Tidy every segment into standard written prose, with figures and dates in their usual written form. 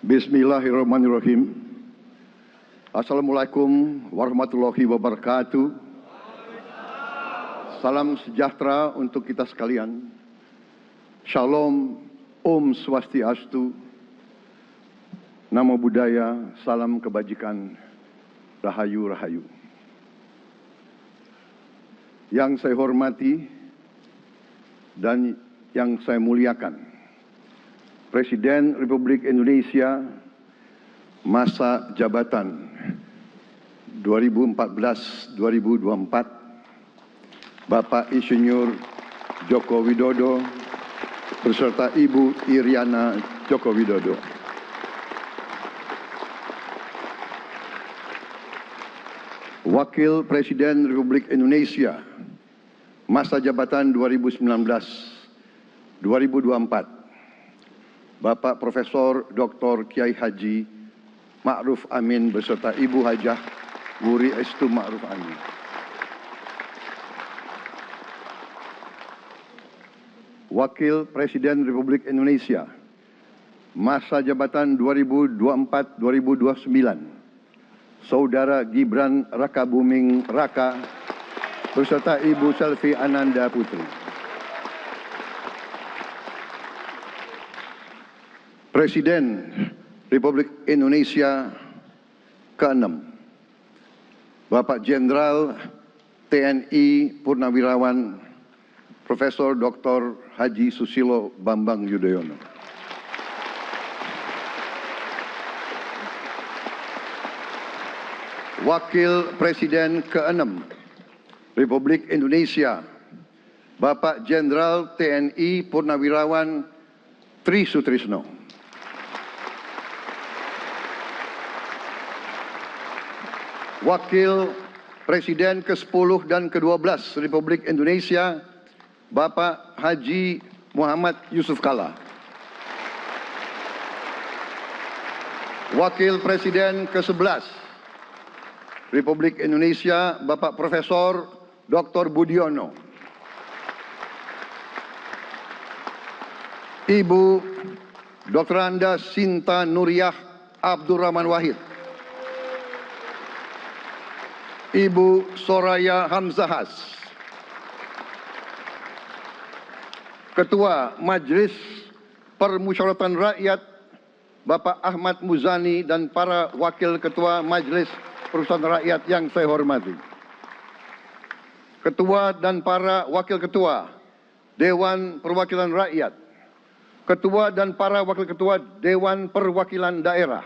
Bismillahirrahmanirrahim. Assalamualaikum warahmatullahi wabarakatuh. Salam sejahtera untuk kita sekalian. Shalom, Om Swastiastu, Namo Buddhaya, salam kebajikan, Rahayu Rahayu. Yang saya hormati dan yang saya muliakan, Presiden Republik Indonesia masa jabatan 2014-2024, Bapak Insinyur Joko Widodo beserta Ibu Iriana Joko Widodo. Wakil Presiden Republik Indonesia masa jabatan 2019-2024, Bapak Profesor Dr. Kiai Haji Ma'ruf Amin beserta Ibu Hajah Wuri Estu Ma'ruf Amin. Wakil Presiden Republik Indonesia masa jabatan 2024-2029, Saudara Gibran Rakabuming Raka beserta Ibu Selvi Ananda Putri. Presiden Republik Indonesia ke-6, Bapak Jenderal TNI Purnawirawan Profesor Dr. Haji Susilo Bambang Yudhoyono. Wakil Presiden ke-6 Republik Indonesia, Bapak Jenderal TNI Purnawirawan Tri Sutrisno. Wakil Presiden ke-10 dan ke-12 Republik Indonesia, Bapak Haji Muhammad Yusuf Kalla. Wakil Presiden ke-11 Republik Indonesia, Bapak Profesor Dr. Budiono. Ibu Dr. Anda Sinta Nuriyah Abdurrahman Wahid. Ibu Soraya Hamzahas. Ketua Majelis Permusyawaratan Rakyat Bapak Ahmad Muzani dan para Wakil Ketua Majelis Permusyawaratan Rakyat yang saya hormati. Ketua dan para Wakil Ketua Dewan Perwakilan Rakyat, Ketua dan para Wakil Ketua Dewan Perwakilan Daerah,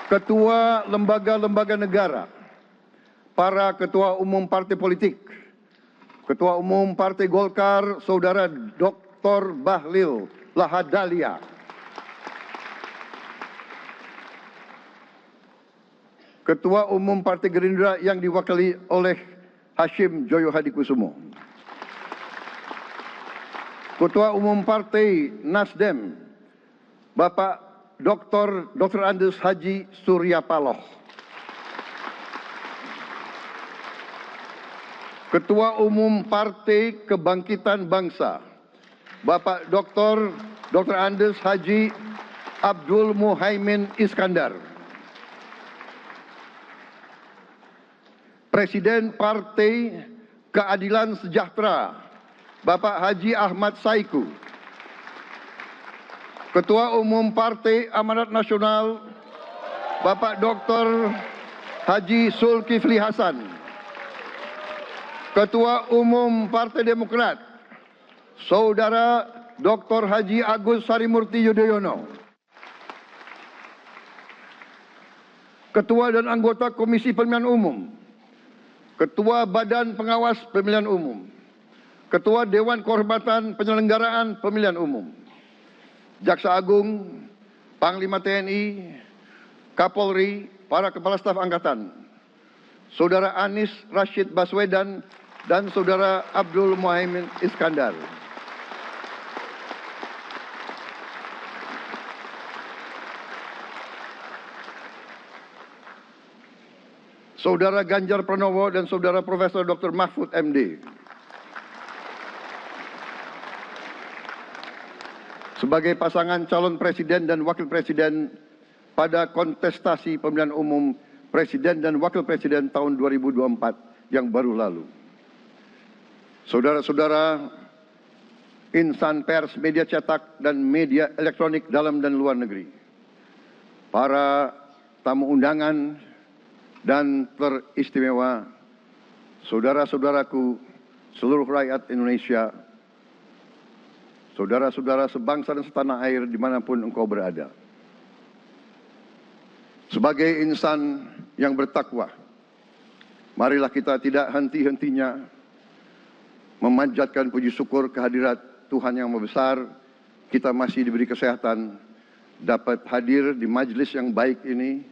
Ketua lembaga-lembaga negara, para Ketua Umum Partai Politik, Ketua Umum Partai Golkar, Saudara Dr. Bahlil Lahadalia, Ketua Umum Partai Gerindra yang diwakili oleh Hashim Joyo Hadikusumo, Ketua Umum Partai Nasdem, Bapak Dr. Andes Haji Surya Paloh, Ketua Umum Partai Kebangkitan Bangsa, Bapak Dr. Andes Haji Abdul Muhaimin Iskandar, Presiden Partai Keadilan Sejahtera, Bapak Haji Ahmad Saiku, Ketua Umum Partai Amanat Nasional, Bapak Dr. Haji Zulkifli Hasan, Ketua Umum Partai Demokrat, Saudara Dr. Haji Agus Harimurti Yudhoyono, Ketua dan anggota Komisi Pemilihan Umum, Ketua Badan Pengawas Pemilihan Umum, Ketua Dewan Kehormatan Penyelenggaraan Pemilihan Umum, Jaksa Agung, Panglima TNI, Kapolri, para Kepala Staf Angkatan, Saudara Anies Rashid Baswedan, dan Saudara Abdul Muhaimin Iskandar. Saudara Ganjar Pranowo dan Saudara Profesor Dr. Mahfud MD. sebagai pasangan calon presiden dan wakil presiden pada kontestasi pemilihan umum presiden dan wakil presiden tahun 2024 yang baru lalu. Saudara-saudara, insan pers, media cetak, dan media elektronik dalam dan luar negeri, para tamu undangan dan teristimewa, saudara-saudaraku, seluruh rakyat Indonesia, saudara-saudara sebangsa dan setanah air dimanapun engkau berada. Sebagai insan yang bertakwa, marilah kita tidak henti-hentinya memanjatkan puji syukur kehadirat Tuhan Yang Maha Besar. Kita masih diberi kesehatan, dapat hadir di majelis yang baik ini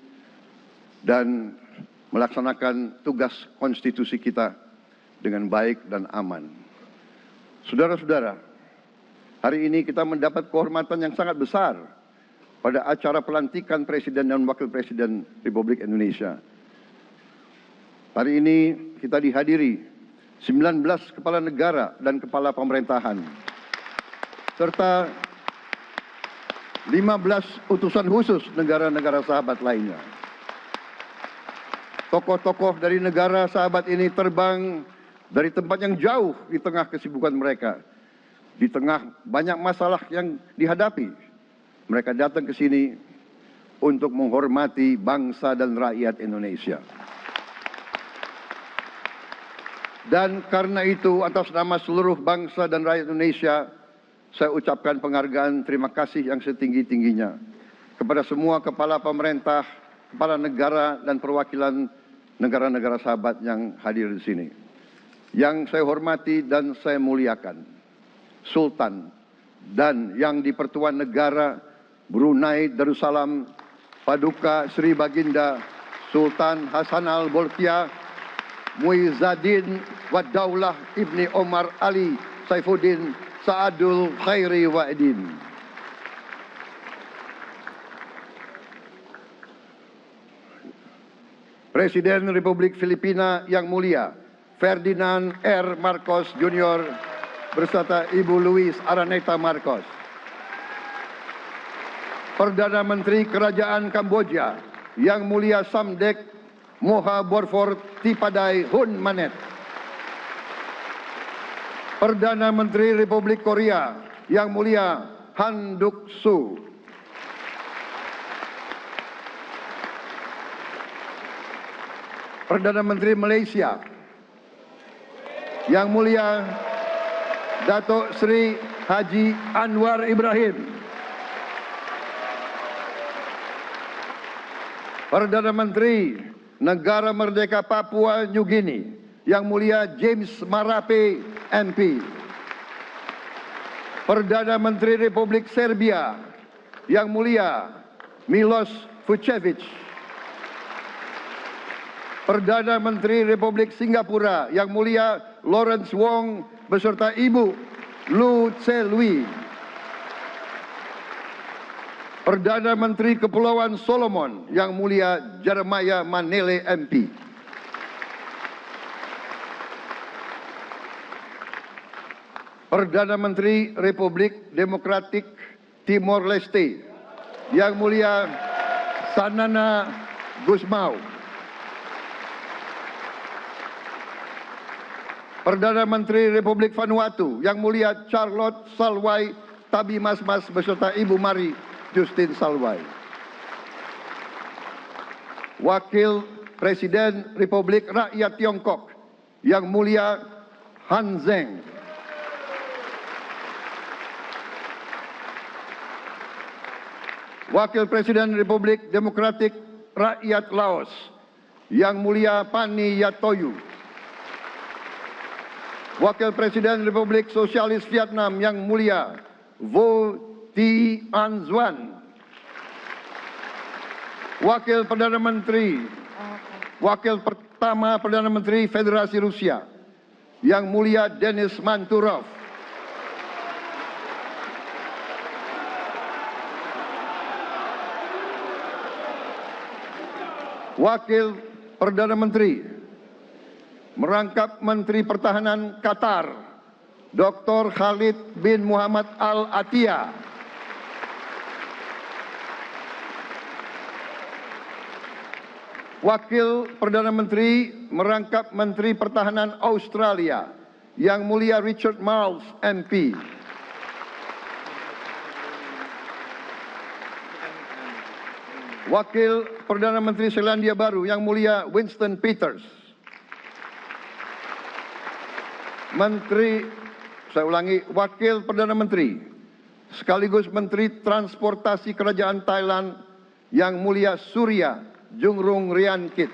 dan melaksanakan tugas konstitusi kita dengan baik dan aman. Saudara-saudara, hari ini kita mendapat kehormatan yang sangat besar pada acara pelantikan Presiden dan Wakil Presiden Republik Indonesia. Hari ini kita dihadiri 19 kepala negara dan kepala pemerintahan, serta 15 utusan khusus negara-negara sahabat lainnya. Tokoh-tokoh dari negara sahabat ini terbang dari tempat yang jauh di tengah kesibukan mereka, di tengah banyak masalah yang dihadapi. Mereka datang ke sini untuk menghormati bangsa dan rakyat Indonesia. Dan karena itu, atas nama seluruh bangsa dan rakyat Indonesia, saya ucapkan penghargaan terima kasih yang setinggi-tingginya kepada semua kepala pemerintah, kepala negara, dan perwakilan negara-negara sahabat yang hadir di sini. Yang saya hormati dan saya muliakan, Sultan dan yang di Pertuan Negara Brunei Darussalam Paduka Sri Baginda Sultan Hasan Al-Bolkiah Muizzaddin Wadaulah Ibni Omar Ali Saifuddin Saadul Khairi Wa'idin. Presiden Republik Filipina yang mulia Ferdinand R. Marcos Jr. beserta Ibu Luis Araneta Marcos. Perdana Menteri Kerajaan Kamboja yang mulia Samdech Moha Borfor Tipadai Hun Manet. Perdana Menteri Republik Korea yang mulia Han Duck-soo. Perdana Menteri Malaysia yang mulia Datuk Seri Haji Anwar Ibrahim. Perdana Menteri Negara Merdeka Papua New Guinea yang mulia James Marape MP. Perdana Menteri Republik Serbia yang mulia Milos Vucevic. Perdana Menteri Republik Singapura yang mulia Lawrence Wong beserta Ibu Lu Tse Lui. Perdana Menteri Kepulauan Solomon yang mulia Jeremiah Manele MP. Perdana Menteri Republik Demokratik Timor Leste yang mulia Sanana Gusmao. Perdana Menteri Republik Vanuatu yang mulia Charlotte Salwai Tabimasmas beserta Ibu Mari Justin Salwai. Wakil Presiden Republik Rakyat Tiongkok yang mulia Han Zheng. Wakil Presiden Republik Demokratik Rakyat Laos yang mulia Pani Yatoyu. Wakil Presiden Republik Sosialis Vietnam yang mulia Vo Thi An Xuan. Wakil Perdana Menteri, Wakil pertama Perdana Menteri Federasi Rusia yang mulia Denis Manturov. Wakil Perdana Menteri merangkap Menteri Pertahanan Qatar, Dr. Khalid bin Muhammad Al Attiyah. Wakil Perdana Menteri merangkap Menteri Pertahanan Australia, Yang Mulia Richard Marles, MP. Wakil Perdana Menteri Selandia Baru, Yang Mulia Winston Peters. Wakil Perdana Menteri sekaligus Menteri Transportasi Kerajaan Thailand, Yang Mulia Surya Jungrung Riankit.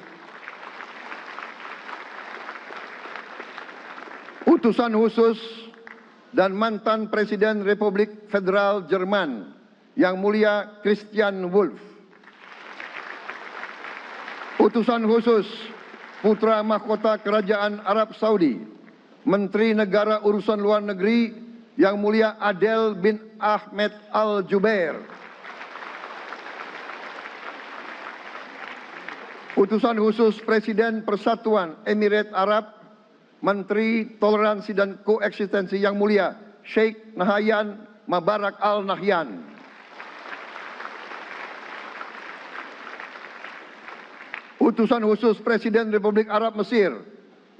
Utusan khusus dan mantan Presiden Republik Federal Jerman, Yang Mulia Christian Wulff. Utusan khusus Putra Mahkota Kerajaan Arab Saudi, Menteri Negara Urusan Luar Negeri, Yang Mulia Adel bin Ahmed Al Jubair. Utusan khusus Presiden Persatuan Emirat Arab, Menteri Toleransi dan Koeksistensi, Yang Mulia Sheikh Nahyan Mubarak Al Nahyan. Utusan khusus Presiden Republik Arab Mesir,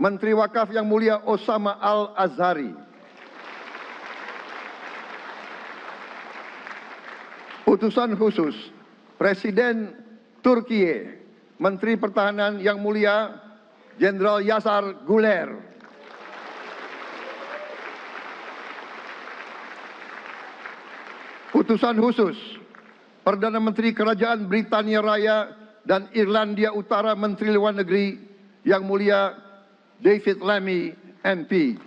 Menteri Wakaf, Yang Mulia Osama Al Azhari. Utusan khusus Presiden Turki, Menteri Pertahanan, Yang Mulia Jenderal Yasar Guler. Utusan khusus Perdana Menteri Kerajaan Britania Raya dan Irlandia Utara, Menteri Luar Negeri, Yang Mulia David Lammy, MP.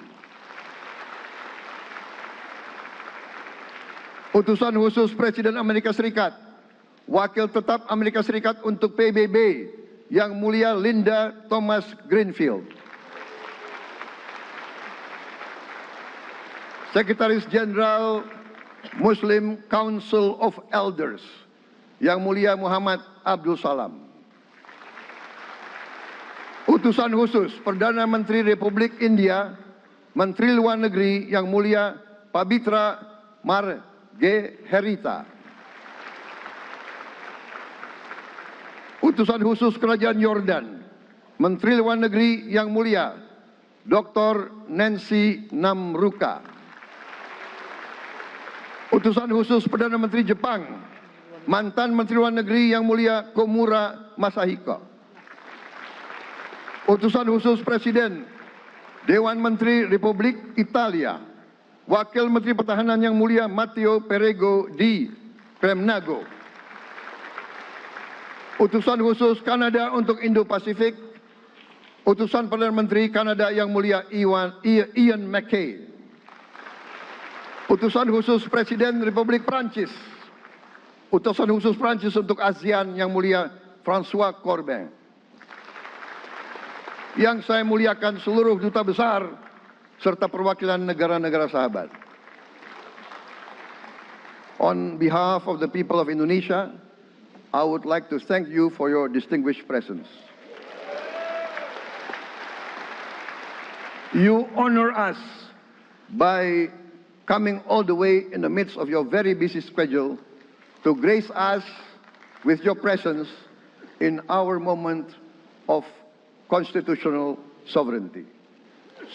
Utusan khusus Presiden Amerika Serikat, Wakil Tetap Amerika Serikat untuk PBB, Yang Mulia Linda Thomas Greenfield. Sekretaris Jenderal Muslim Council of Elders, Yang Mulia Muhammad Abdul Salam. Utusan khusus Perdana Menteri Republik India, Menteri Luar Negeri, Yang Mulia Pabitra Margeherita. Utusan khusus Kerajaan Yordan, Menteri Luar Negeri, Yang Mulia Dr. Nancy Namruka. Utusan khusus Perdana Menteri Jepang, mantan Menteri Luar Negeri, Yang Mulia Komura Masahiko. Utusan khusus Presiden Dewan Menteri Republik Italia, Wakil Menteri Pertahanan, Yang Mulia Matteo Perego di Kremnago. Utusan khusus Kanada untuk Indo-Pasifik, Utusan Perdana Menteri Kanada, Yang Mulia Ian MacKay. Utusan khusus Presiden Republik Prancis, Utusan khusus Prancis untuk ASEAN, Yang Mulia François Corbin. Yang saya muliakan seluruh duta besar serta perwakilan negara-negara sahabat. On behalf of the people of Indonesia, I would like to thank you for your distinguished presence. You honor us by coming all the way in the midst of your very busy schedule to grace us with your presence in our moment of constitutional sovereignty.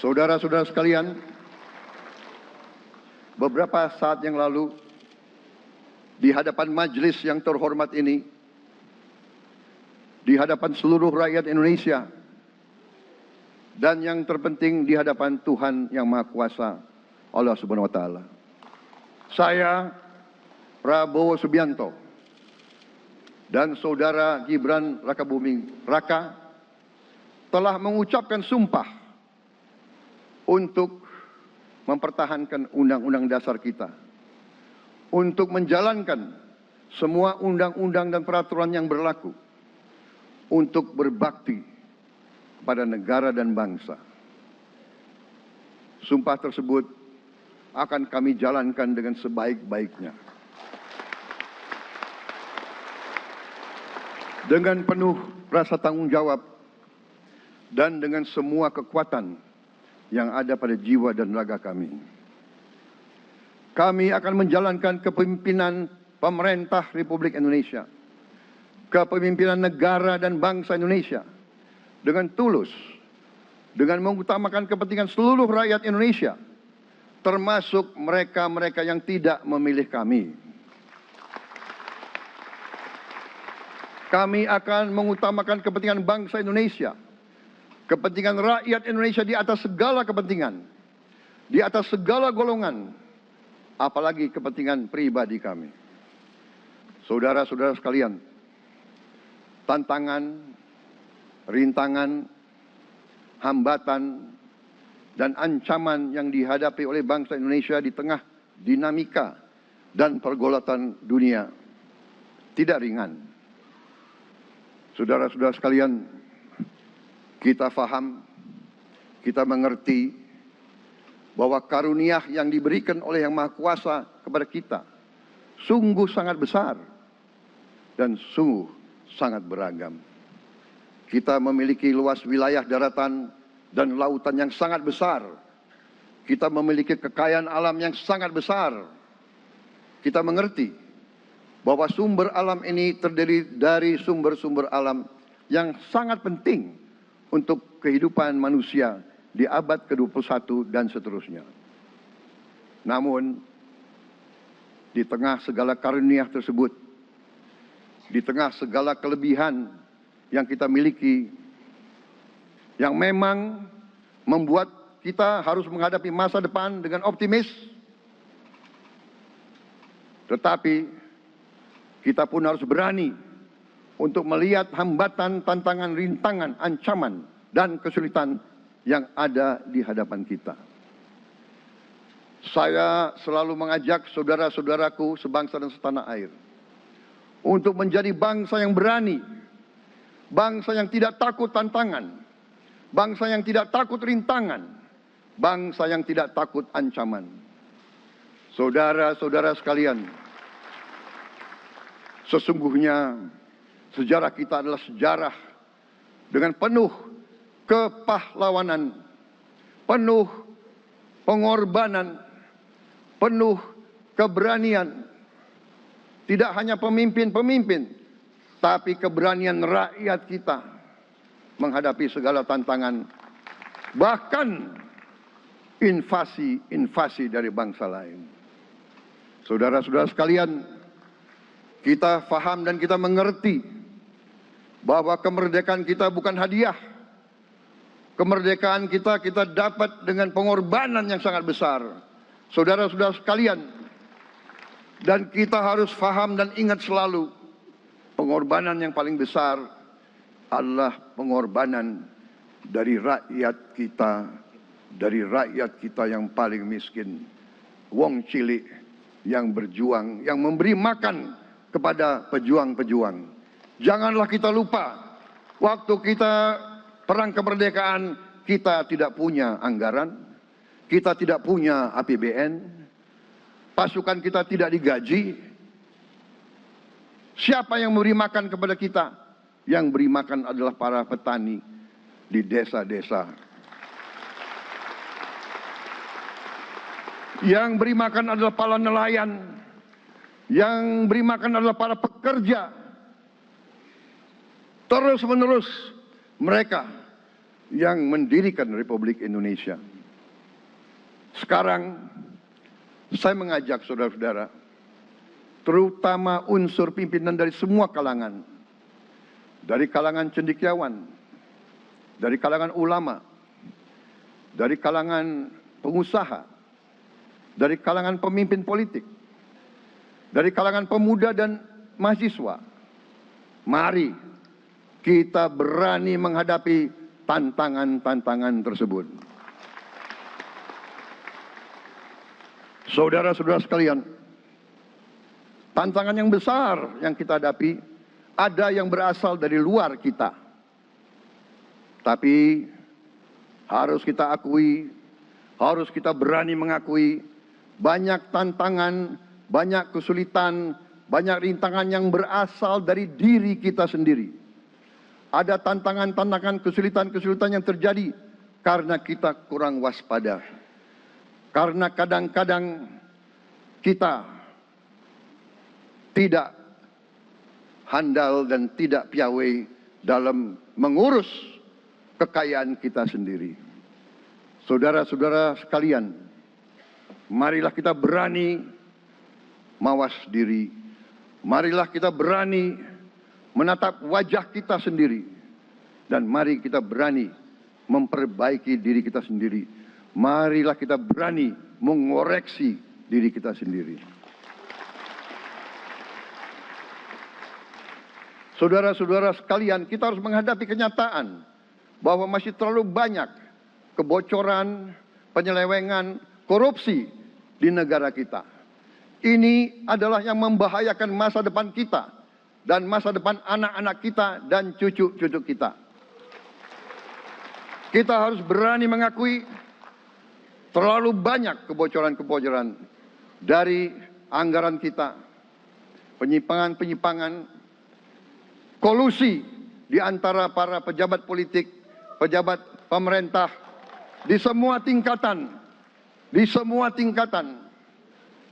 Saudara-saudara sekalian, beberapa saat yang lalu di hadapan majelis yang terhormat ini, di hadapan seluruh rakyat Indonesia, dan yang terpenting di hadapan Tuhan Yang Maha Kuasa, Allah Subhanahu wa Ta'ala, saya Prabowo Subianto dan saudara Gibran Rakabuming Raka telah mengucapkan sumpah untuk mempertahankan Undang-Undang Dasar kita, untuk menjalankan semua undang-undang dan peraturan yang berlaku, untuk berbakti pada negara dan bangsa. Sumpah tersebut akan kami jalankan dengan sebaik-baiknya, dengan penuh rasa tanggung jawab dan dengan semua kekuatan yang ada pada jiwa dan raga kami. Kami akan menjalankan kepemimpinan pemerintah Republik Indonesia kepemimpinan negara dan bangsa Indonesia dengan tulus, dengan mengutamakan kepentingan seluruh rakyat Indonesia, termasuk mereka-mereka yang tidak memilih kami. Kami akan mengutamakan kepentingan bangsa Indonesia, kepentingan rakyat Indonesia di atas segala kepentingan, di atas segala golongan, apalagi kepentingan pribadi kami. Saudara-saudara sekalian, tantangan, rintangan, hambatan, dan ancaman yang dihadapi oleh bangsa Indonesia di tengah dinamika dan pergolatan dunia tidak ringan. Saudara-saudara sekalian, kita faham, kita mengerti bahwa karunia yang diberikan oleh Yang Maha Kuasa kepada kita sungguh sangat besar dan sungguh sangat beragam. Kita memiliki luas wilayah daratan dan lautan yang sangat besar. Kita memiliki kekayaan alam yang sangat besar. Kita mengerti bahwa sumber alam ini terdiri dari sumber-sumber alam yang sangat penting untuk kehidupan manusia di abad ke-21 dan seterusnya. Namun, di tengah segala karunia tersebut, di tengah segala kelebihan yang kita miliki, yang memang membuat kita harus menghadapi masa depan dengan optimis, tetapi kita pun harus berani untuk melihat hambatan, tantangan, rintangan, ancaman, dan kesulitan yang ada di hadapan kita. Saya selalu mengajak saudara-saudaraku sebangsa dan setanah air untuk menjadi bangsa yang berani, bangsa yang tidak takut tantangan, bangsa yang tidak takut rintangan, bangsa yang tidak takut ancaman. Saudara-saudara sekalian, sesungguhnya sejarah kita adalah sejarah dengan penuh kepahlawanan, penuh pengorbanan, penuh keberanian. Tidak hanya pemimpin-pemimpin, tapi keberanian rakyat kita menghadapi segala tantangan, bahkan invasi-invasi dari bangsa lain. Saudara-saudara sekalian, kita faham dan kita mengerti bahwa kemerdekaan kita bukan hadiah. Kemerdekaan kita dapat dengan pengorbanan yang sangat besar. Saudara-saudara sekalian, dan kita harus faham dan ingat selalu, pengorbanan yang paling besar adalah pengorbanan dari rakyat kita yang paling miskin. Wong cilik yang berjuang, yang memberi makan kepada pejuang-pejuang. Janganlah kita lupa, waktu kita perang kemerdekaan, kita tidak punya anggaran, kita tidak punya APBN, pasukan kita tidak digaji. Siapa yang memberi makan kepada kita? Yang beri makan adalah para petani di desa-desa. Yang beri makan adalah para nelayan. Yang beri makan adalah para pekerja. Terus-menerus mereka yang mendirikan Republik Indonesia. Sekarang saya mengajak saudara-saudara, terutama unsur pimpinan dari semua kalangan, dari kalangan cendekiawan, dari kalangan ulama, dari kalangan pengusaha, dari kalangan pemimpin politik, dari kalangan pemuda dan mahasiswa. Mari kita berani menghadapi tantangan-tantangan tersebut. Saudara-saudara sekalian, tantangan yang besar yang kita hadapi ada yang berasal dari luar kita. Tapi harus kita akui, harus kita berani mengakui, banyak tantangan, banyak kesulitan, banyak rintangan yang berasal dari diri kita sendiri. Ada tantangan-tantangan, kesulitan-kesulitan yang terjadi karena kita kurang waspada. Karena kadang-kadang kita tidak handal dan tidak piawai dalam mengurus kekayaan kita sendiri. Saudara-saudara sekalian, marilah kita berani mawas diri. Marilah kita berani menatap wajah kita sendiri. Dan mari kita berani memperbaiki diri kita sendiri. Marilah kita berani mengoreksi diri kita sendiri. Saudara-saudara sekalian, kita harus menghadapi kenyataan bahwa masih terlalu banyak kebocoran, penyelewengan, korupsi di negara kita. Ini adalah yang membahayakan masa depan kita dan masa depan anak-anak kita dan cucu-cucu kita. Kita harus berani mengakui terlalu banyak kebocoran-kebocoran dari anggaran kita, penyimpangan-penyimpangan, kolusi di antara para pejabat politik, pejabat pemerintah di semua tingkatan,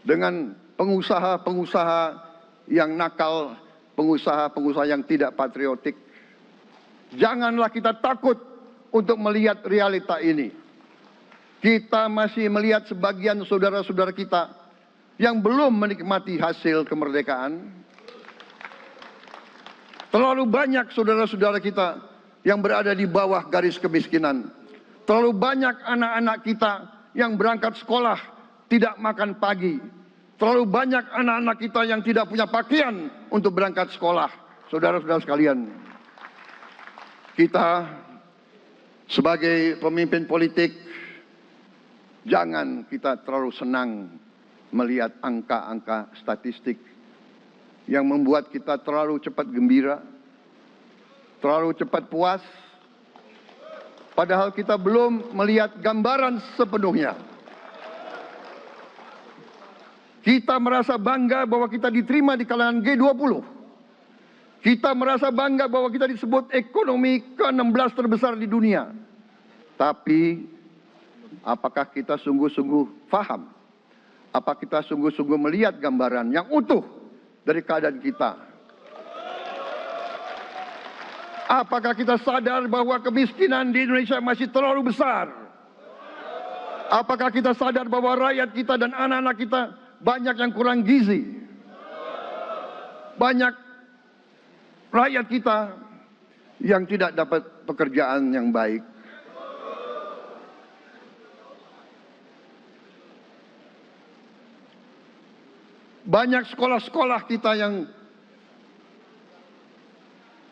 dengan pengusaha-pengusaha yang nakal, pengusaha-pengusaha yang tidak patriotik. Janganlah kita takut untuk melihat realita ini. Kita masih melihat sebagian saudara-saudara kita yang belum menikmati hasil kemerdekaan. Terlalu banyak saudara-saudara kita yang berada di bawah garis kemiskinan. Terlalu banyak anak-anak kita yang berangkat sekolah tidak makan pagi. Terlalu banyak anak-anak kita yang tidak punya pakaian untuk berangkat sekolah. Saudara-saudara sekalian, kita sebagai pemimpin politik, jangan kita terlalu senang melihat angka-angka statistik yang membuat kita terlalu cepat gembira, terlalu cepat puas, padahal kita belum melihat gambaran sepenuhnya. Kita merasa bangga bahwa kita diterima di kalangan G20. Kita merasa bangga bahwa kita disebut ekonomi ke-16 terbesar di dunia. Tapi, apakah kita sungguh-sungguh paham? Apa kita sungguh-sungguh melihat gambaran yang utuh dari keadaan kita? Apakah kita sadar bahwa kemiskinan di Indonesia masih terlalu besar? Apakah kita sadar bahwa rakyat kita dan anak-anak kita banyak yang kurang gizi? Banyak rakyat kita yang tidak dapat pekerjaan yang baik. Banyak sekolah-sekolah kita yang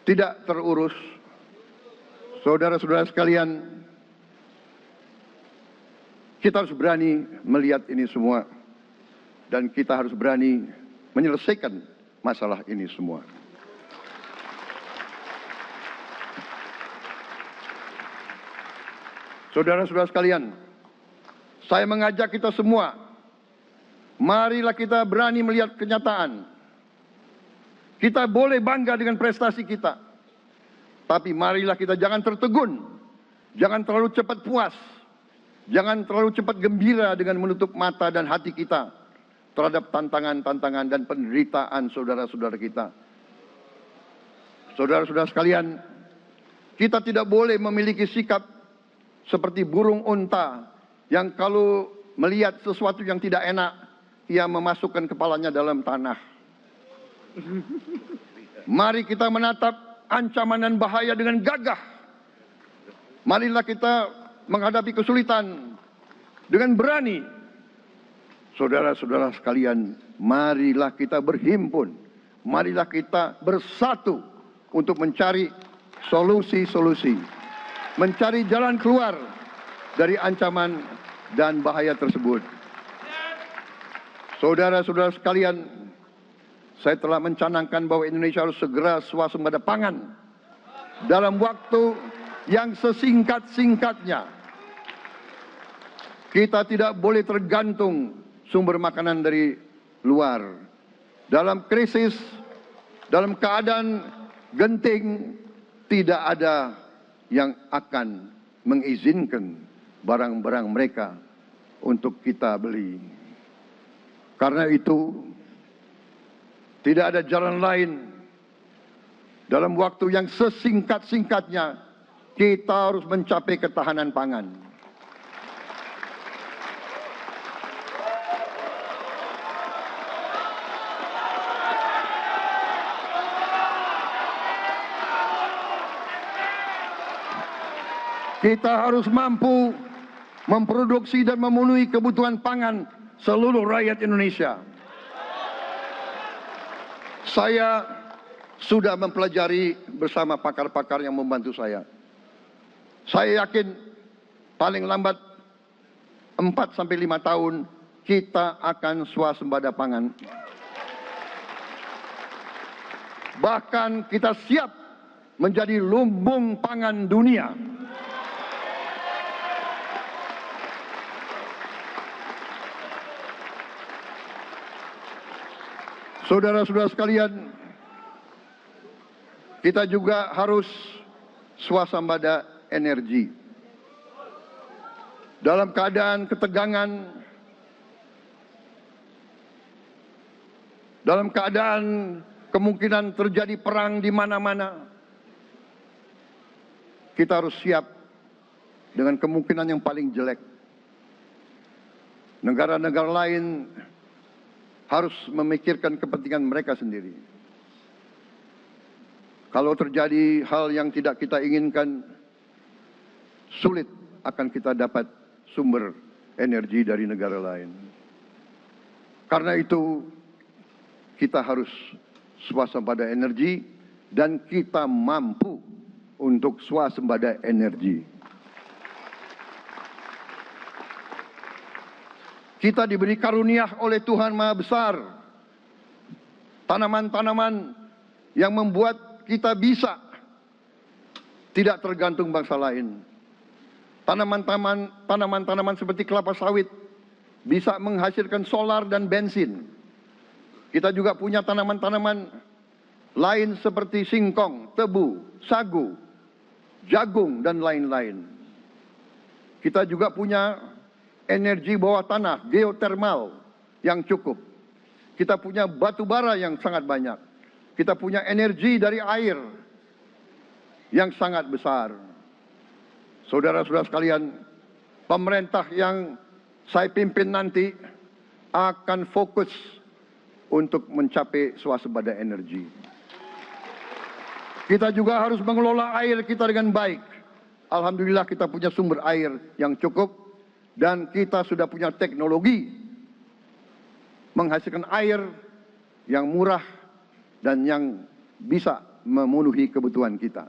tidak terurus. Saudara-saudara sekalian, kita harus berani melihat ini semua. Dan kita harus berani menyelesaikan masalah ini semua. Saudara-saudara sekalian, saya mengajak kita semua, marilah kita berani melihat kenyataan. Kita boleh bangga dengan prestasi kita, tapi marilah kita jangan tertegun, jangan terlalu cepat puas, jangan terlalu cepat gembira dengan menutup mata dan hati kita terhadap tantangan-tantangan dan penderitaan saudara-saudara kita. Saudara-saudara sekalian, kita tidak boleh memiliki sikap seperti burung unta yang kalau melihat sesuatu yang tidak enak, ia memasukkan kepalanya dalam tanah. Mari kita menatap ancaman dan bahaya dengan gagah. Marilah kita menghadapi kesulitan dengan berani. Saudara-saudara sekalian, marilah kita berhimpun. Marilah kita bersatu untuk mencari solusi-solusi. Mencari jalan keluar dari ancaman dan bahaya tersebut. Saudara-saudara sekalian, saya telah mencanangkan bahwa Indonesia harus segera swasembada pangan dalam waktu yang sesingkat-singkatnya. Kita tidak boleh tergantung sumber makanan dari luar. Dalam krisis, dalam keadaan genting, tidak ada yang akan mengizinkan barang-barang mereka untuk kita beli. Karena itu, tidak ada jalan lain Dalam waktu yang sesingkat-singkatnya, kita harus mencapai ketahanan pangan. Kita harus mampu memproduksi dan memenuhi kebutuhan pangan seluruh rakyat Indonesia. Saya sudah mempelajari bersama pakar-pakar yang membantu saya. Saya yakin paling lambat 4 sampai 5 tahun kita akan swasembada pangan. Bahkan kita siap menjadi lumbung pangan dunia. Saudara-saudara sekalian, kita juga harus swasembada energi. Dalam keadaan ketegangan, dalam keadaan kemungkinan terjadi perang di mana-mana, kita harus siap dengan kemungkinan yang paling jelek. Negara-negara lain harus memikirkan kepentingan mereka sendiri. Kalau terjadi hal yang tidak kita inginkan, sulit akan kita dapat sumber energi dari negara lain. Karena itu, kita harus swasembada energi dan kita mampu untuk swasembada energi. Kita diberi karunia oleh Tuhan Maha Besar tanaman-tanaman yang membuat kita bisa tidak tergantung bangsa lain. Tanaman-tanaman seperti kelapa sawit bisa menghasilkan solar dan bensin. Kita juga punya tanaman-tanaman lain seperti singkong, tebu, sagu, jagung, dan lain-lain. Kita juga punya energi bawah tanah, geotermal yang cukup. Kita punya batu bara yang sangat banyak. Kita punya energi dari air yang sangat besar. Saudara-saudara sekalian, pemerintah yang saya pimpin nanti akan fokus untuk mencapai swasembada energi. Kita juga harus mengelola air kita dengan baik. Alhamdulillah kita punya sumber air yang cukup. Dan kita sudah punya teknologi menghasilkan air yang murah dan yang bisa memenuhi kebutuhan kita.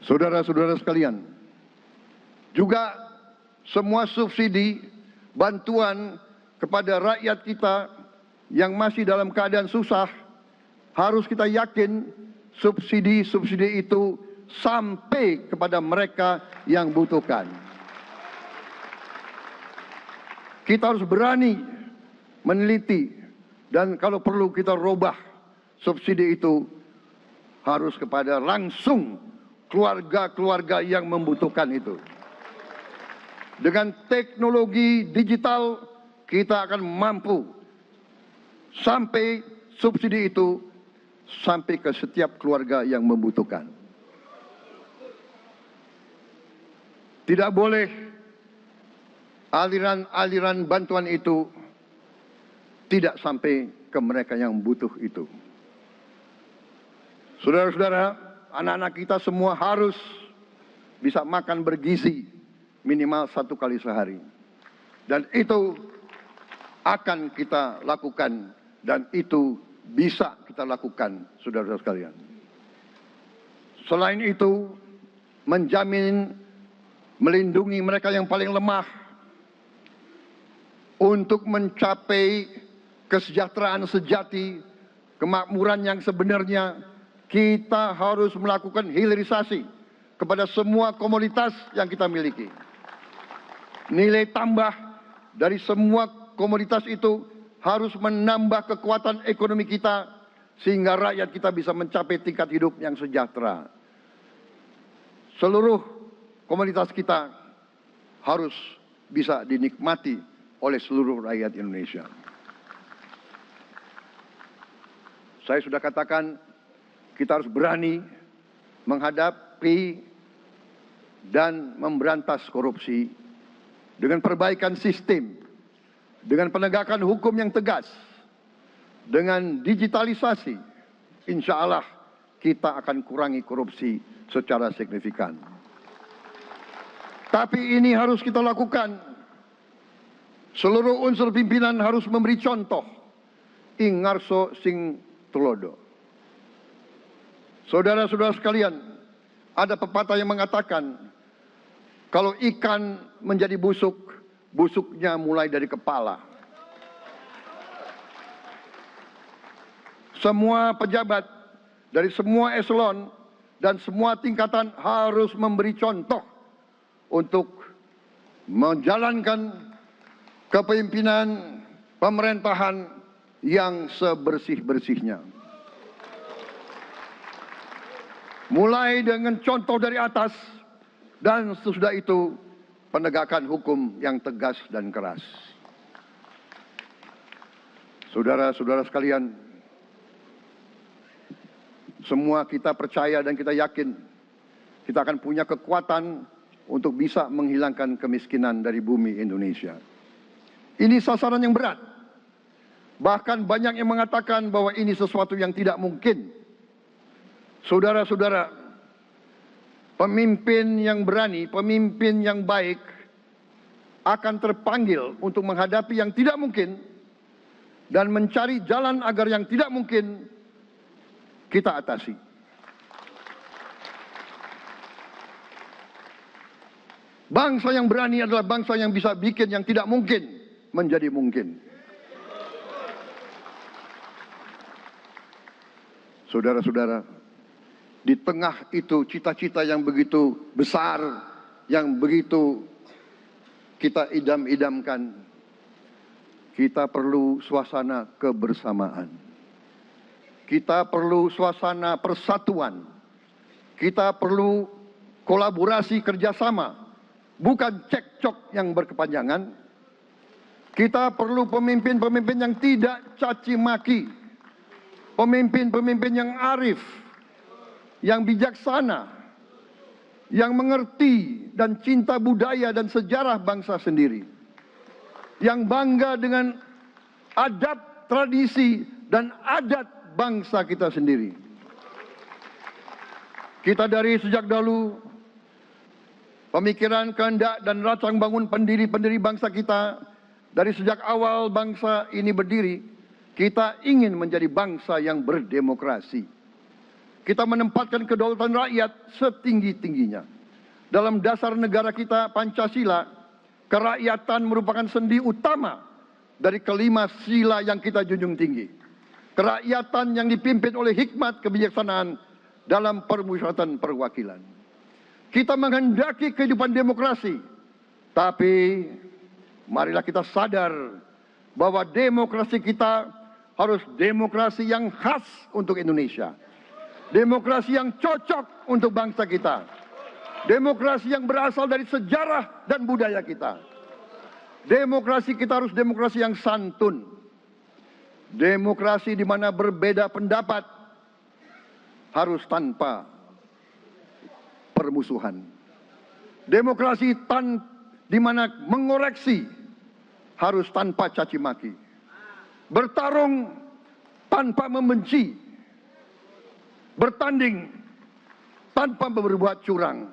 Saudara-saudara sekalian, juga semua subsidi, bantuan kepada rakyat kita yang masih dalam keadaan susah, harus kita yakin subsidi-subsidi itu sampai kepada mereka yang butuhkan. Kita harus berani meneliti dan kalau perlu kita robah subsidi itu harus kepada langsung keluarga-keluarga yang membutuhkan itu. Dengan teknologi digital kita akan mampu sampai subsidi itu sampai ke setiap keluarga yang membutuhkan. Tidak boleh aliran-aliran bantuan itu tidak sampai ke mereka yang butuh itu. Saudara-saudara, anak-anak kita semua harus bisa makan bergizi minimal 1 kali sehari. Dan itu akan kita lakukan dan itu bisa kita lakukan, saudara-saudara sekalian. Selain itu, menjamin melindungi mereka yang paling lemah untuk mencapai kesejahteraan sejati, kemakmuran yang sebenarnya, kita harus melakukan hilirisasi kepada semua komoditas yang kita miliki. Nilai tambah dari semua komoditas itu harus menambah kekuatan ekonomi kita sehingga rakyat kita bisa mencapai tingkat hidup yang sejahtera. Seluruh komoditas kita harus bisa dinikmati oleh seluruh rakyat Indonesia. Saya sudah katakan kita harus berani menghadapi dan memberantas korupsi dengan perbaikan sistem, dengan penegakan hukum yang tegas, dengan digitalisasi. Insya Allah kita akan kurangi korupsi secara signifikan. Tapi ini harus kita lakukan. Seluruh unsur pimpinan harus memberi contoh. Ing ngarso sing tulodo. Saudara-saudara sekalian, ada pepatah yang mengatakan, kalau ikan menjadi busuk, busuknya mulai dari kepala. Semua pejabat dari semua eselon dan semua tingkatan harus memberi contoh untuk menjalankan kepemimpinan pemerintahan yang sebersih-bersihnya. Mulai dengan contoh dari atas dan sesudah itu penegakan hukum yang tegas dan keras. Saudara-saudara sekalian, semua kita percaya dan kita yakin kita akan punya kekuatan untuk bisa menghilangkan kemiskinan dari bumi Indonesia. Ini sasaran yang berat. Bahkan banyak yang mengatakan bahwa ini sesuatu yang tidak mungkin. Saudara-saudara, pemimpin yang berani, pemimpin yang baik akan terpanggil untuk menghadapi yang tidak mungkin dan mencari jalan agar yang tidak mungkin kita atasi. Bangsa yang berani adalah bangsa yang bisa bikin yang tidak mungkin menjadi mungkin. Saudara-saudara, di tengah itu cita-cita yang begitu besar, yang begitu kita idam-idamkan, kita perlu suasana kebersamaan. Kita perlu suasana persatuan. Kita perlu kolaborasi kerjasama, bukan cekcok yang berkepanjangan. Kita perlu pemimpin-pemimpin yang tidak caci maki, pemimpin-pemimpin yang arif, yang bijaksana, yang mengerti dan cinta budaya dan sejarah bangsa sendiri, yang bangga dengan adab, tradisi, dan adat bangsa kita sendiri. Kita dari sejak dahulu, pemikiran, kehendak, dan rancang bangun pendiri-pendiri bangsa kita, dari sejak awal bangsa ini berdiri, kita ingin menjadi bangsa yang berdemokrasi. Kita menempatkan kedaulatan rakyat setinggi-tingginya. Dalam dasar negara kita, Pancasila, kerakyatan merupakan sendi utama dari kelima sila yang kita junjung tinggi. Kerakyatan yang dipimpin oleh hikmat kebijaksanaan dalam permusyawaratan perwakilan. Kita menghendaki kehidupan demokrasi, tapi marilah kita sadar bahwa demokrasi kita harus demokrasi yang khas untuk Indonesia. Demokrasi yang cocok untuk bangsa kita. Demokrasi yang berasal dari sejarah dan budaya kita. Demokrasi kita harus demokrasi yang santun. Demokrasi di mana berbeda pendapat harus tanpa permusuhan. Demokrasi di mana mengoreksi harus tanpa caci maki. Bertarung tanpa membenci. Bertanding tanpa berbuat curang.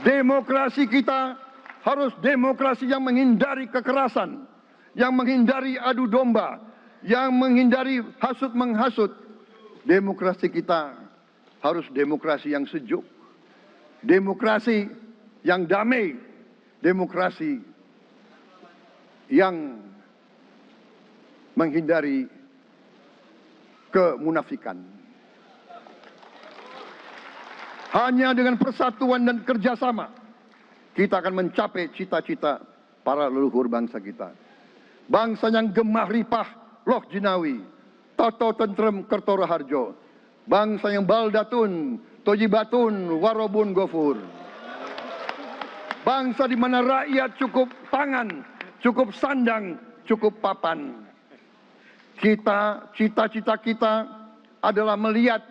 Demokrasi kita harus demokrasi yang menghindari kekerasan, yang menghindari adu domba, yang menghindari hasut menghasut. Demokrasi kita harus demokrasi yang sejuk, demokrasi yang damai, demokrasi yang menghindari kemunafikan. Hanya dengan persatuan dan kerjasama kita akan mencapai cita-cita para leluhur bangsa kita. Bangsa yang gemah ripah loh jinawi, toto tentrem kertoro harjo. Bangsa yang baldatun, tojibatun, warobun gofur. Bangsa di mana rakyat cukup pangan, cukup sandang, cukup papan. cita-cita kita adalah melihat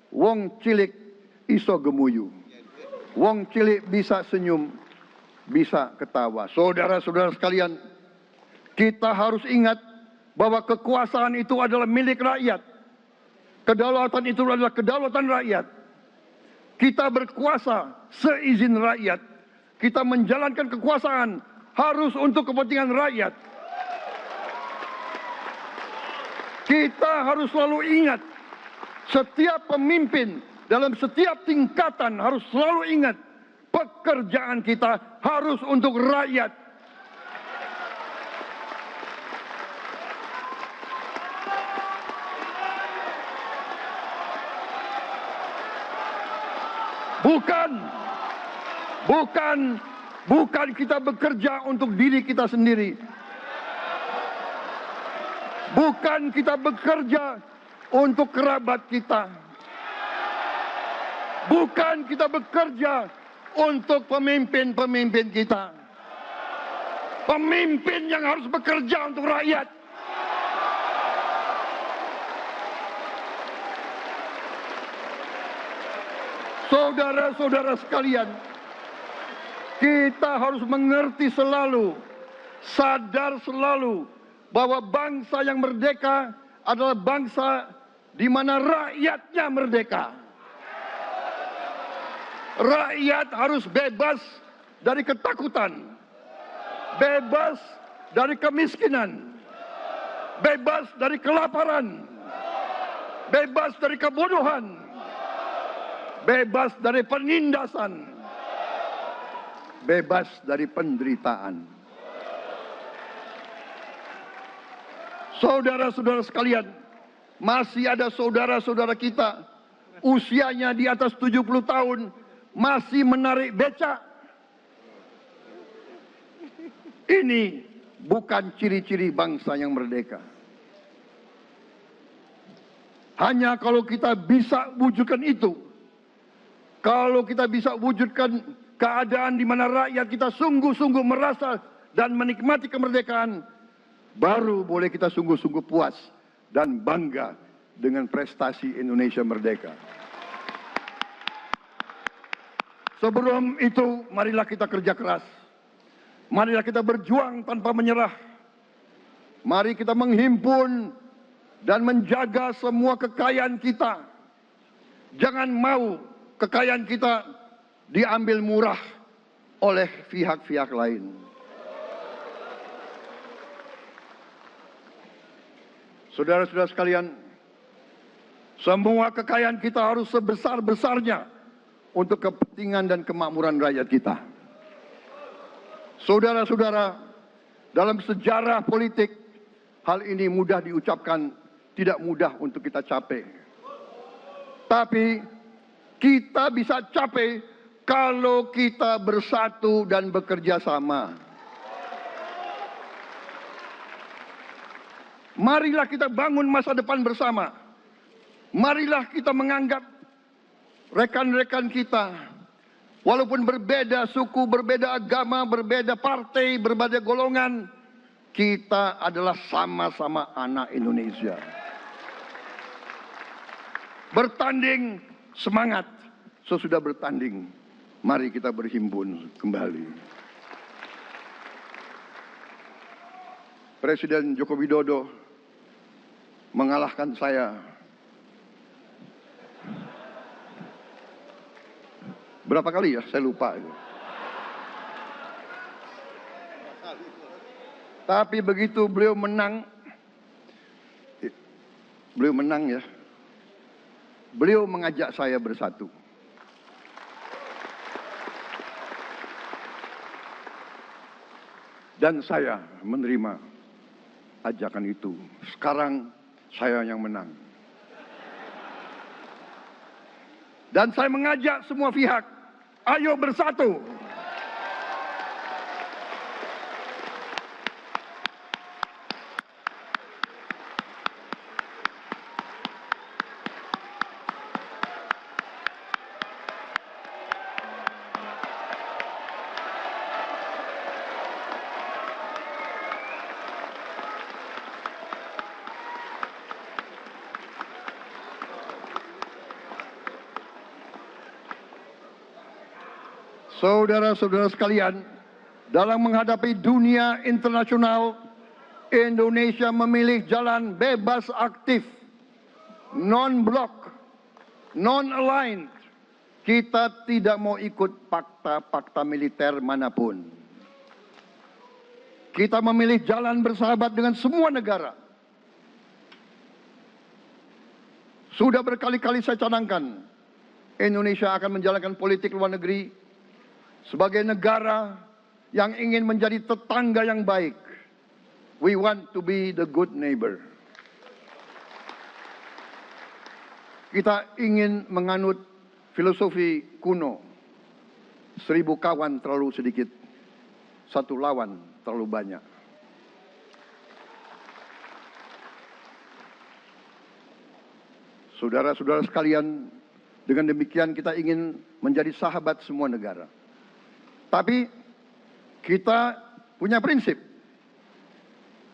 wong cilik iso gemuyu. Wong cilik bisa senyum, bisa ketawa. Saudara-saudara sekalian, kita harus ingat bahwa kekuasaan itu adalah milik rakyat. Kedaulatan itu adalah kedaulatan rakyat. Kita berkuasa seizin rakyat. Kita menjalankan kekuasaan harus untuk kepentingan rakyat. Kita harus selalu ingat, setiap pemimpin dalam setiap tingkatan harus selalu ingat, pekerjaan kita harus untuk rakyat. Bukan kita bekerja untuk diri kita sendiri. Bukan kita bekerja untuk kerabat kita. Bukan kita bekerja untuk pemimpin-pemimpin kita. Pemimpin yang harus bekerja untuk rakyat. Saudara-saudara sekalian, kita harus mengerti selalu, sadar selalu bahwa bangsa yang merdeka adalah bangsa di mana rakyatnya merdeka. Rakyat harus bebas dari ketakutan, bebas dari kemiskinan, bebas dari kelaparan, bebas dari kebodohan, bebas dari penindasan, bebas dari penderitaan. Saudara-saudara sekalian, masih ada saudara-saudara kita usianya di atas 70 tahun masih menarik becak. Ini bukan ciri-ciri bangsa yang merdeka. Hanya kalau kita bisa wujudkan itu, kalau kita bisa wujudkan keadaan di mana rakyat kita sungguh-sungguh merasa dan menikmati kemerdekaan, baru boleh kita sungguh-sungguh puas dan bangga dengan prestasi Indonesia merdeka. Sebelum itu, marilah kita kerja keras. Marilah kita berjuang tanpa menyerah. Mari kita menghimpun dan menjaga semua kekayaan kita. Jangan mau kekayaan kita diambil murah oleh pihak-pihak lain. Saudara-saudara sekalian, semua kekayaan kita harus sebesar-besarnya untuk kepentingan dan kemakmuran rakyat kita. Saudara-saudara, dalam sejarah politik, hal ini mudah diucapkan, tidak mudah untuk kita capai. Tapi kita bisa capai kalau kita bersatu dan bekerja sama. Marilah kita bangun masa depan bersama. Marilah kita menganggap rekan-rekan kita, walaupun berbeda suku, berbeda agama, berbeda partai, berbeda golongan, kita adalah sama-sama anak Indonesia. Bertanding semangat, sesudah bertanding, mari kita berhimpun kembali. Presiden Joko Widodo mengalahkan saya berapa kali ya, saya lupa. Tapi begitu beliau menang ya, beliau mengajak saya bersatu. Dan saya menerima ajakan itu. Sekarang saya yang menang. Dan saya mengajak semua pihak, ayo bersatu. Saudara-saudara sekalian, dalam menghadapi dunia internasional, Indonesia memilih jalan bebas aktif, non-blok, non-aligned. Kita tidak mau ikut fakta-fakta militer manapun. Kita memilih jalan bersahabat dengan semua negara. Sudah berkali-kali saya cadangkan, Indonesia akan menjalankan politik luar negeri sebagai negara yang ingin menjadi tetangga yang baik. We want to be the good neighbor. Kita ingin menganut filosofi kuno, 1000 kawan terlalu sedikit, 1 lawan terlalu banyak. Saudara-saudara sekalian, dengan demikian kita ingin menjadi sahabat semua negara. Tapi kita punya prinsip.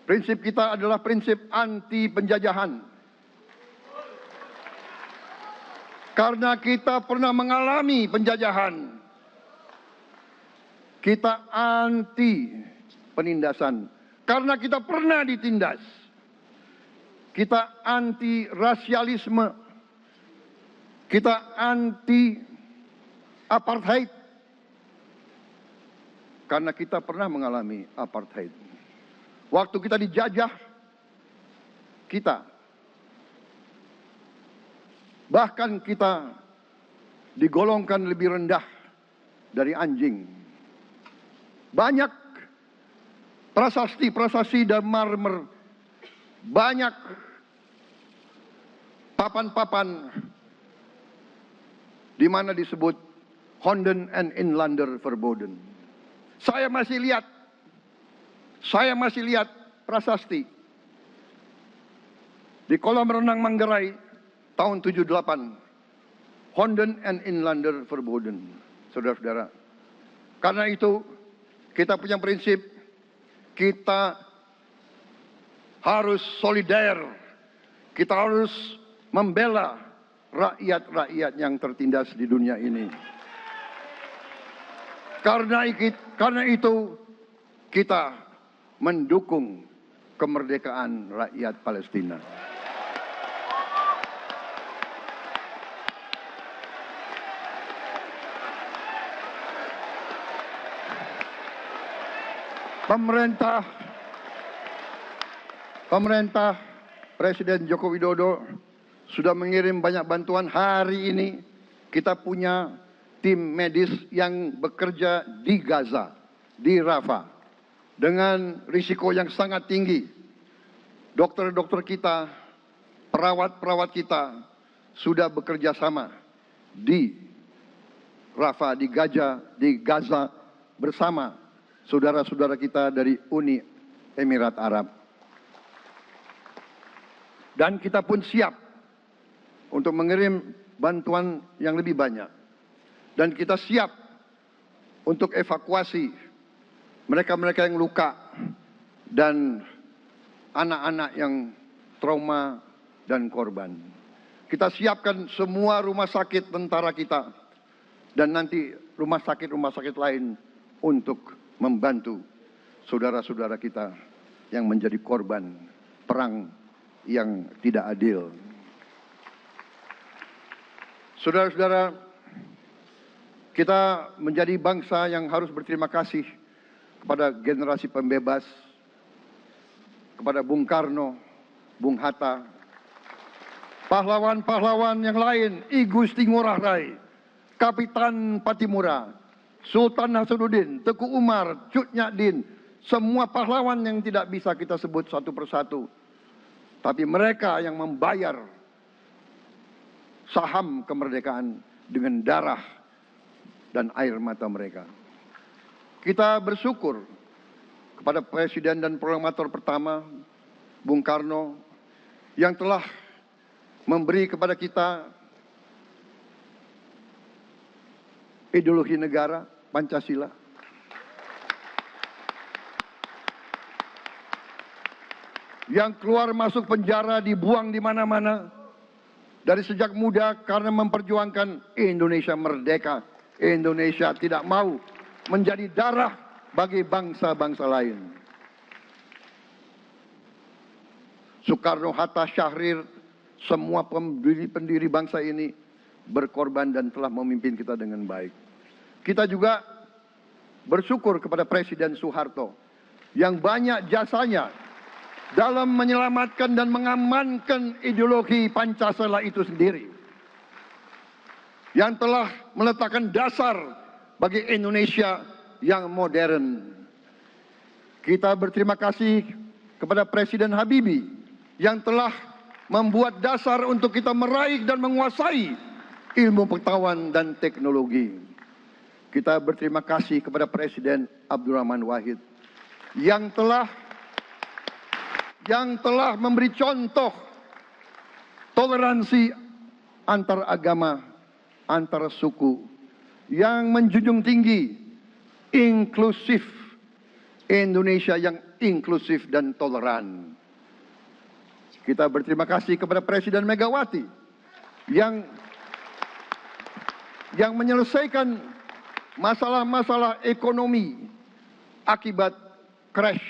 Prinsip kita adalah prinsip anti penjajahan. Karena kita pernah mengalami penjajahan. Kita anti penindasan. Karena kita pernah ditindas. Kita anti rasialisme. Kita anti apartheid. Karena kita pernah mengalami apartheid. Waktu kita dijajah, bahkan kita digolongkan lebih rendah dari anjing. Banyak prasasti dan marmer, banyak papan-papan di mana disebut Honden and Inlander Verboden. Saya masih lihat prasasti di kolam renang Manggarai tahun 78, Honden and Inlander Verboden, saudara-saudara. Karena itu kita punya prinsip, kita harus solider, kita harus membela rakyat-rakyat yang tertindas di dunia ini. Karena itu kita mendukung kemerdekaan rakyat Palestina. Pemerintah Presiden Joko Widodo sudah mengirim banyak bantuan. Hari ini kita punya tim medis yang bekerja di Gaza, di Rafah, dengan risiko yang sangat tinggi. Dokter-dokter kita, perawat-perawat kita sudah bekerja sama di Rafah, di Gaza bersama saudara-saudara kita dari Uni Emirat Arab. Dan kita pun siap untuk mengirim bantuan yang lebih banyak. Dan kita siap untuk evakuasi mereka-mereka yang luka dan anak-anak yang trauma dan korban. Kita siapkan semua rumah sakit tentara kita dan nanti rumah sakit lain untuk membantu saudara-saudara kita yang menjadi korban perang yang tidak adil. Saudara-saudara, kita menjadi bangsa yang harus berterima kasih kepada generasi pembebas, kepada Bung Karno, Bung Hatta, pahlawan-pahlawan yang lain, I Gusti Ngurah Rai, Kapitan Patimura, Sultan Nasruddin, Teku Umar, Cut Nyak semua pahlawan yang tidak bisa kita sebut satu persatu. Tapi mereka yang membayar saham kemerdekaan dengan darah dan air mata mereka. Kita bersyukur kepada Presiden dan Proklamator pertama, Bung Karno, yang telah memberi kepada kita ideologi negara, Pancasila. Yang keluar masuk penjara, dibuang di mana-mana. Dari sejak muda karena memperjuangkan Indonesia merdeka Indonesia tidak mau menjadi darah bagi bangsa-bangsa lain. Soekarno-Hatta, Syahrir, semua pendiri bangsa ini berkorban dan telah memimpin kita dengan baik. Kita juga bersyukur kepada Presiden Soeharto yang banyak jasanya dalam menyelamatkan dan mengamankan ideologi Pancasila itu sendiri, yang telah meletakkan dasar bagi Indonesia yang modern. Kita berterima kasih kepada Presiden Habibie yang telah membuat dasar untuk kita meraih dan menguasai ilmu pengetahuan dan teknologi. Kita berterima kasih kepada Presiden Abdurrahman Wahid yang telah memberi contoh toleransi antar agama, antar suku, yang menjunjung tinggi inklusif, Indonesia yang inklusif dan toleran. Kita berterima kasih kepada Presiden Megawati yang menyelesaikan masalah-masalah ekonomi akibat crash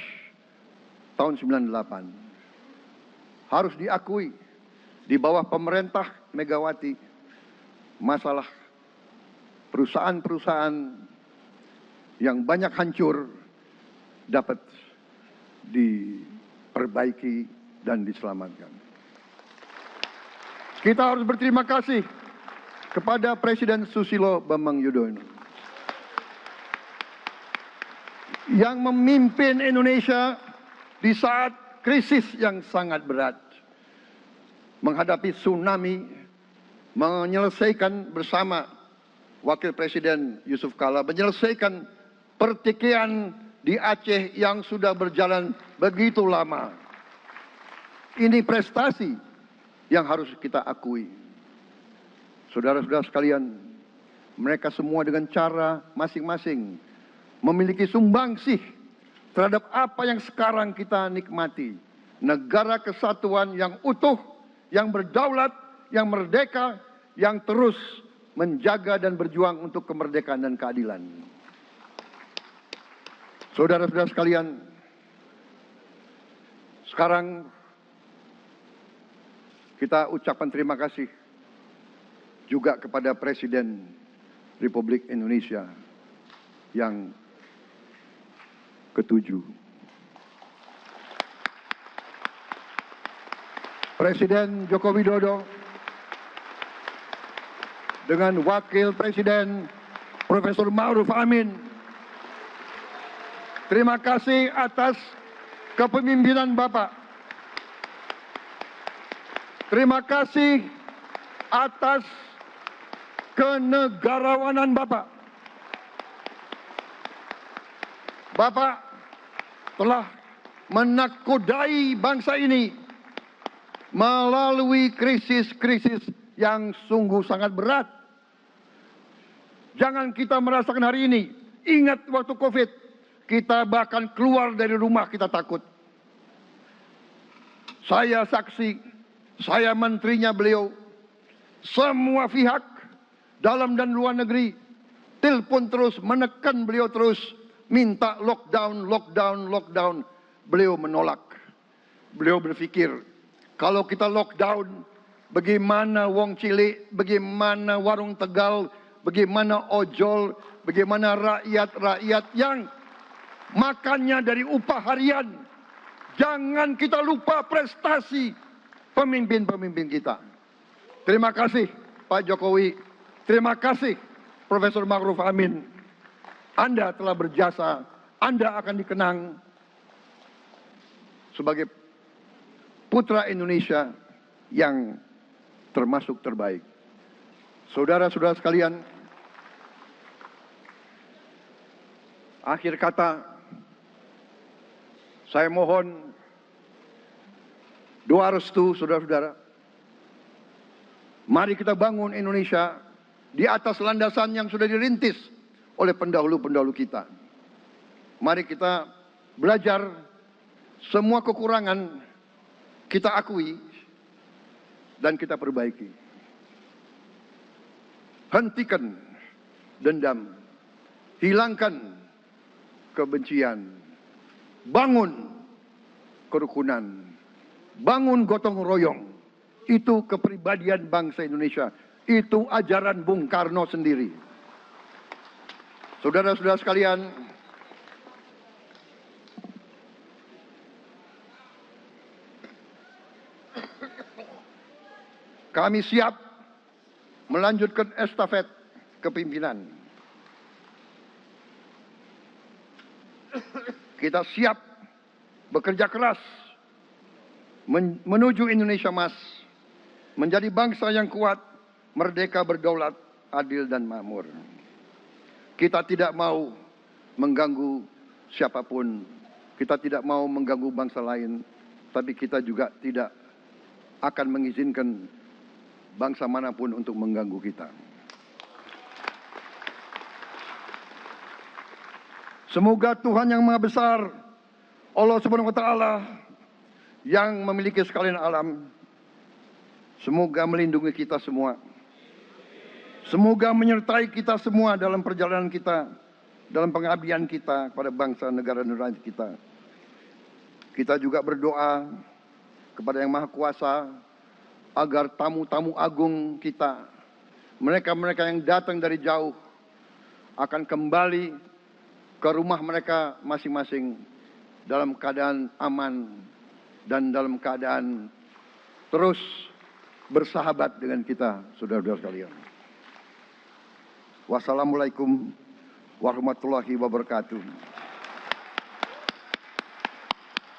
tahun 98. Harus diakui, di bawah pemerintah Megawati, masalah perusahaan-perusahaan yang banyak hancur dapat diperbaiki dan diselamatkan. Kita harus berterima kasih kepada Presiden Susilo Bambang Yudhoyono yang memimpin Indonesia di saat krisis yang sangat berat, menghadapi tsunami, menyelesaikan bersama Wakil Presiden Yusuf Kala, menyelesaikan pertikaian di Aceh yang sudah berjalan begitu lama. Ini prestasi yang harus kita akui. Saudara-saudara sekalian, mereka semua dengan cara masing-masing memiliki sumbangsih terhadap apa yang sekarang kita nikmati. Negara kesatuan yang utuh, yang berdaulat, yang merdeka, yang terus menjaga dan berjuang untuk kemerdekaan dan keadilan. Saudara-saudara sekalian, sekarang kita ucapkan terima kasih juga kepada Presiden Republik Indonesia yang ke-7. Presiden Joko Widodo dengan Wakil Presiden Profesor Ma'ruf Amin. Terima kasih atas kepemimpinan Bapak. Terima kasih atas kenegarawanan Bapak. Bapak telah menakodai bangsa ini melalui krisis-krisis yang sungguh sangat berat. Jangan kita merasakan hari ini. Ingat waktu COVID, kita bahkan keluar dari rumah kita takut. Saya saksi, saya menterinya beliau, semua pihak dalam dan luar negeri telepon terus, menekan beliau terus, minta lockdown, lockdown, lockdown. Beliau menolak. Beliau berpikir, kalau kita lockdown, bagaimana wong cilik, bagaimana warung Tegal, bagaimana ojol, bagaimana rakyat-rakyat yang makannya dari upah harian. Jangan kita lupa prestasi pemimpin-pemimpin kita. Terima kasih Pak Jokowi, terima kasih Profesor Ma'ruf Amin. Anda telah berjasa, Anda akan dikenang sebagai putra Indonesia yang termasuk terbaik. Saudara-saudara sekalian, akhir kata, saya mohon doa restu saudara-saudara. Mari kita bangun Indonesia di atas landasan yang sudah dirintis oleh pendahulu-pendahulu kita. Mari kita belajar, semua kekurangan kita akui dan kita perbaiki. Hentikan dendam, hilangkan kebencian, bangun kerukunan, bangun gotong royong. Itu kepribadian bangsa Indonesia. Itu ajaran Bung Karno sendiri. Saudara-saudara sekalian, kami siap melanjutkan estafet kepimpinan. Kita siap bekerja keras menuju Indonesia Emas, menjadi bangsa yang kuat, merdeka, berdaulat, adil dan makmur. Kita tidak mau mengganggu siapapun. Kita tidak mau mengganggu bangsa lain. Tapi kita juga tidak akan mengizinkan bangsa manapun untuk mengganggu kita. Semoga Tuhan yang Maha Besar, Allah Subhanahu wa Ta'ala, yang memiliki sekalian alam, semoga melindungi kita semua. Semoga menyertai kita semua dalam perjalanan kita, dalam pengabdian kita kepada bangsa, negara, dan rakyat kita. Kita juga berdoa kepada Yang Maha Kuasa agar tamu-tamu agung kita, mereka-mereka yang datang dari jauh, akan kembali ke rumah mereka masing-masing dalam keadaan aman dan dalam keadaan terus bersahabat dengan kita, saudara-saudara sekalian. Wassalamualaikum warahmatullahi wabarakatuh.